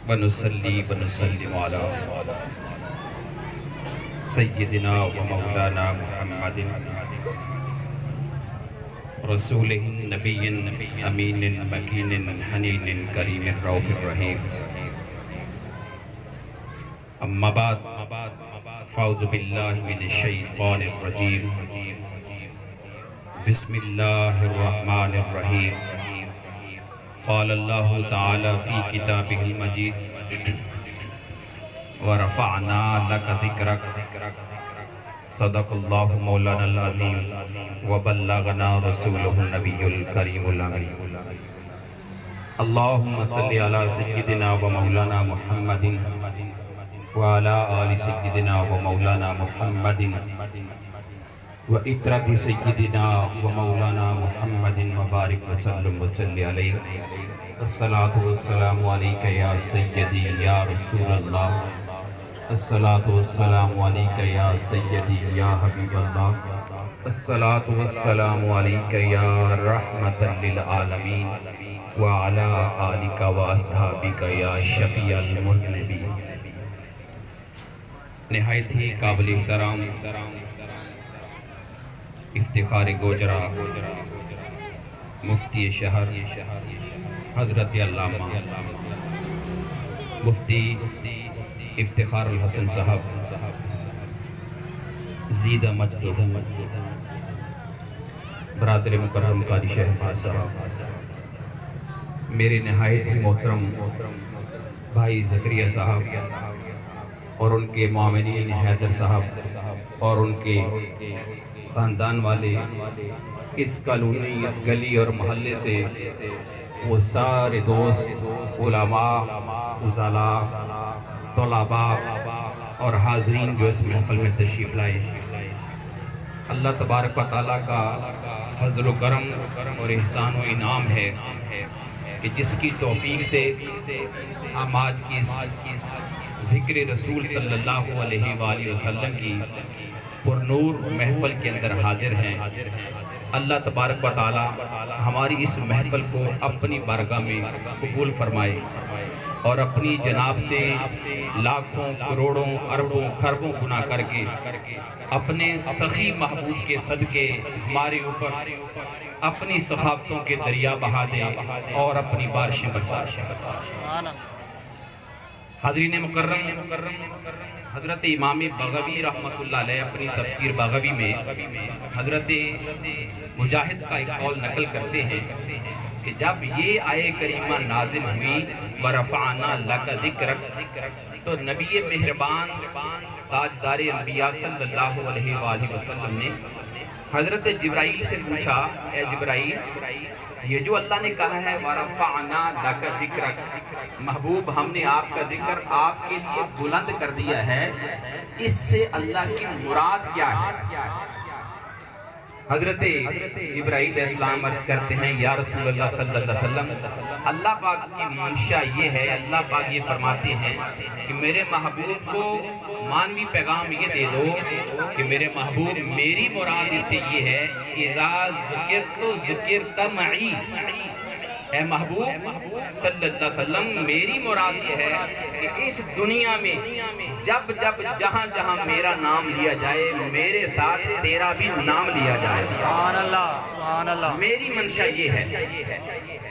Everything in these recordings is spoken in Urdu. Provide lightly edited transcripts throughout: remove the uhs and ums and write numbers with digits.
ونصلي ونسلم على سيدنا ومولانا محمد رسوله النبي الأمين المكين الحنين الكريم الرؤوف الرحيم. أما بعد فأعوذ بالله من الشيطان الرجيم. بسم الله الرحمن الرحيم. قال الله تعالى في كتابه المجيد ورفعنا لك ذكرك. صدق الله مولانا العظيم وبلغنا رسوله النبي الكريم الأمين. اللهم صل على سيدنا ومولانا محمد وعلى آل سيدنا ومولانا محمد وإطرة سيدنا ومولانا محمد وبارك وسلم وصل عليه. الصلاة والسلام عليك يا سيدي يا رسول الله. الصلاة والسلام عليك يا سيدي يا حبيب الله. الصلاة والسلام عليك يا رحمة للعالمين وعلى آلك وأصحابك يا شفيع المذنبين. نہایت ہی قابل احترام افتخار گوجرا مفتی شہر حضرت علامہ مفتی افتخار الحسن صاحب زیدہ مجد برادر مکرم قاری شہباز صاحب، میرے نہایت ہی محترم بھائی زکریہ صاحب اور ان کے معاونین حیدر صاحب اور ان کے خاندان والے، اس کالونی، اس گلی اور محلے سے وہ سارے دوست، علماء، فضلاء، طلباء اور حاضرین جو اس محفل میں تشریف لائے، اللہ تبارک و تعالیٰ کا فضل و کرم اور احسان و انعام ہے کہ جس کی توفیق سے ہم آج کی ذکر رسول صلی اللہ علیہ وآلہ وسلم کی پر نور محفل کے اندر حاضر ہیں. اللہ تبارک و تعالی ہماری اس محفل کو اپنی بارگاہ میں قبول فرمائے اور اپنی جناب سے لاکھوں کروڑوں اربوں خربوں گناہ کر کے اپنے سخی محبوب کے صدقے ہمارے اوپر اپنی سخاوتوں کے دریا بہا دے اور اپنی بارشیں برسا دے. حاضرین مکرم، حضرت امام بغوی رحمۃ اللہ علیہ اپنی تفسیر بغوی میں حضرت مجاہد کا ایک قول نقل کرتے ہیں کہ جب یہ آیے کریمہ نازل ہوئی وَرَفَعْنَا لَكَ ذِكْرَكَ، تو نبی مہربان تاجدار انبیاء صلی اللہ علیہ وآلہ وسلم نے حضرت جبرائیل سے پوچھا، اے جبرائیل، یہ جو اللہ نے کہا ہے وَرَفَعْنَا لَكَ ذِكْرَكَ، محبوب ہم نے آپ کا ذکر آپ کے لیے بلند کر دیا ہے، اس سے اللہ کی مراد کیا ہے؟ حضرت جبرائیل علیہ السلام عرض کرتے ہیں یا رسول اللہ صلی اللہ علیہ وسلم، اللہ پاک کی منشا یہ ہے، اللہ پاک یہ فرماتے ہیں کہ میرے محبوب کو مانوی پیغام یہ دے دو کہ میرے محبوب میری مراد اس سے یہ ہے اِذَا ذُكِرْتُ ذُكِرْتَ مَعِي، اے محبوب صلی اللہ علیہ وسلم میری مراد یہ ہے کہ اس دنیا میں جب جب جہاں جہاں میرا نام لیا جائے میرے ساتھ تیرا بھی نام لیا جائے. سبحان اللہ، سبحان اللہ. میری منشا یہ ہے.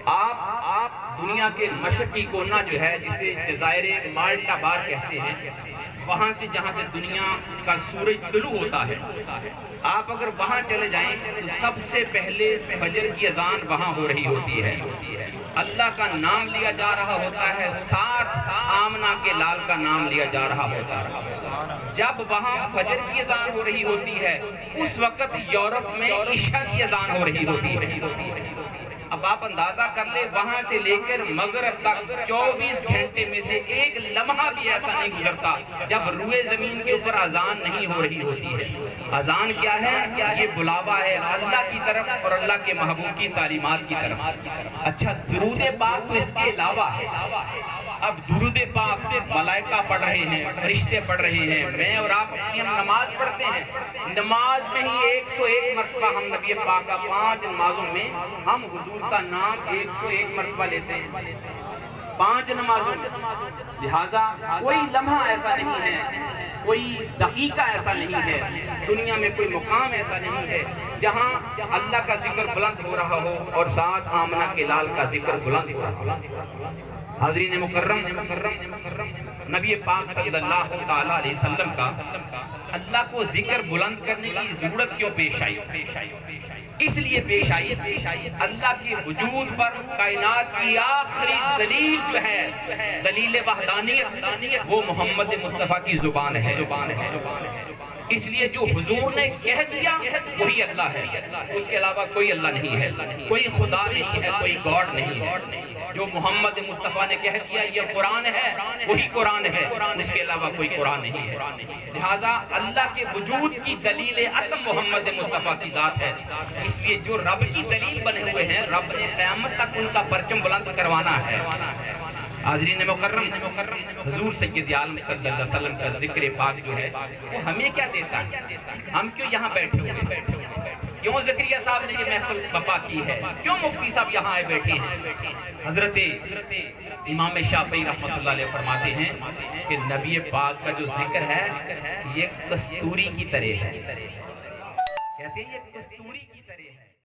آپ دنیا کے مشرقی کونا جو ہے جسے جزائر مالٹا بار کہتے ہیں، وہاں سے جہاں سے دنیا کا سورج طلوع ہوتا ہے، آپ اگر وہاں چلے جائیں تو سب سے پہلے فجر کی اذان وہاں ہو رہی ہوتی ہے، اللہ کا نام لیا جا رہا ہوتا ہے، ساتھ آمنہ کے لال کا نام لیا جا رہا ہوتا ہے. جب وہاں فجر کی اذان ہو رہی ہوتی ہے اس وقت یورپ میں عشاء کی اذان ہو رہی ہوتی ہے. اب آپ اندازہ کر لیں وہاں سے لے کر مغرب تک 24 گھنٹے میں سے ایک لمحہ بھی ایسا نہیں گزرتا جب روئے زمین کے اوپر اذان نہیں ہو رہی ہوتی ہے. اذان کیا ہے؟ یہ بلاوا ہے اللہ کی طرف اور اللہ کے محبوب کی تعلیمات کی طرف. اچھا، درود پاک تو اس کے علاوہ ہے. اب درود پاک ملائکہ پڑھ رہے ہیں، فرشتے پڑھ رہے ہیں، میں اور آپ اپنی ہم نماز پڑھتے ہیں، نماز میں ہی 101 مرتبہ ہم نبی پاک کا 5 نمازوں میں ہم حضور کا نام 101 مرتبہ لیتے ہیں، 5 نمازوں میں۔ لہٰذا کوئی لمحہ ایسا نہیں ہے، کوئی دقیقہ ایسا نہیں ہے، دنیا میں کوئی مقام ایسا نہیں ہے جہاں اللہ کا ذکر بلند ہو رہا ہو اور ساتھ آمنہ کے لال کا ذکر بلند ہو رہا ہو۔ حاضرین مکرم، نبی پاک صلی اللہ علیہ وسلم کا اللہ کو ذکر بلند کرنے کی ضرورت کیوں پیش آئی؟ اس لیے پیش آئی اللہ کے وجود پر کائنات کی آخری دلیل جو ہے، دلیل وحدانیت، وہ محمد مصطفیٰ کی زبان ہے۔ اس لیے جو حضور نے کہہ دیا وہی اللہ ہے، اس کے علاوہ کوئی اللہ نہیں ہے، کوئی خدا نہیں ہے، کوئی گاڈ نہیں ہے۔ جو محمد مصطفیٰ نے کہہ دیا یہ قرآن ہے، وہی قرآن ہے، اس کے علاوہ کوئی قرآن نہیں ہے۔ لہٰذا اللہ کے وجود کی دلیل عدم محمد مصطفیٰ کی ذات ہے، اس لیے جو رب کی دلیل بنے ہوئے ہیں، رب نے قیامت تک ان کا پرچم بلند کروانا ہے۔ حاضرین مکرم، حضور سید عالم صلی اللہ علیہ وسلم کا ذکر پاک جو ہے وہ ہمیں کیا دیتا ہے؟ ہم کیوں یہاں بیٹھے ہوئے؟ کیوں زکریا صاحب نے یہ محفل بپا کی ہے؟ کیوں مفتی صاحب یہاں آئے بیٹھے ہیں؟ حضرت امام شافعی رحمۃ اللہ علیہ فرماتے ہیں کہ نبی پاک کا جو ذکر ہے یہ کستوری کی طرح ہے، کہتے ہیں یہ کستوری کی طرح ہے۔